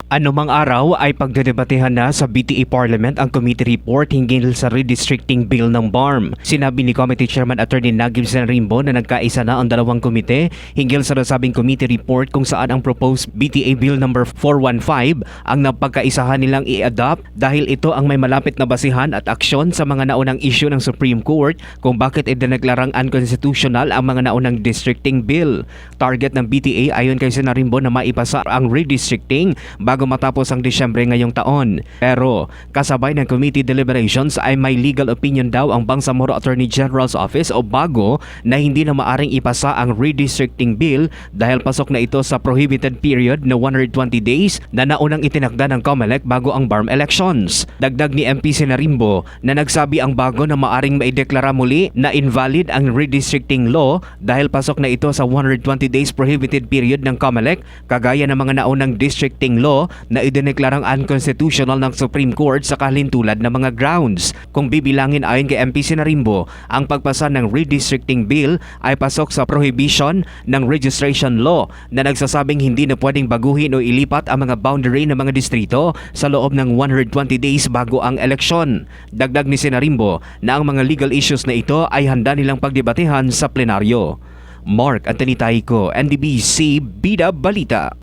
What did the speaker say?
Anumang araw ay pagdedebatehan na sa BTA Parliament ang committee report hinggil sa redistricting bill ng BARM. Sinabi ni Committee Chairman Attorney Nagib Zenrimbo na nagkaisa na ang dalawang komite hinggil sa nasabing committee report kung saan ang proposed BTA Bill number 415 ang napagkaisahan nilang i-adopt dahil ito ang may malapit na basihan at aksyon sa mga naunang issue ng Supreme Court kung bakit idineklarang unconstitutional ang mga naunang districting bill. Target ng BTA ayon kay Zenrimbo na maipasa ang redistricting bago matapos ang Disyembre ngayong taon. Pero kasabay ng committee deliberations ay may legal opinion daw ang Bangsamoro Attorney General's Office o BAGO na hindi na maaring ipasa ang redistricting bill dahil pasok na ito sa prohibited period na 120 days na naunang itinakda ng COMELEC bago ang BARM elections. Dagdag ni MP Zenrimbo na nagsabi ang BAGO na maaring maideklara muli na invalid ang redistricting law dahil pasok na ito sa 120 days prohibited period ng COMELEC kagaya ng mga naunang districting law na idineklarang unconstitutional ng Supreme Court sa kalintulad ng mga grounds. Kung bibilangin ayon kay MP Zenrimbo, ang pagpasa ng redistricting bill ay pasok sa prohibition ng registration law na nagsasabing hindi na pwedeng baguhin o ilipat ang mga boundary ng mga distrito sa loob ng 120 days bago ang eleksyon. Dagdag ni Zenrimbo na ang mga legal issues na ito ay handa nilang pagdebatehan sa plenaryo. Mark Anthony Taico, NDBC Bida Balita.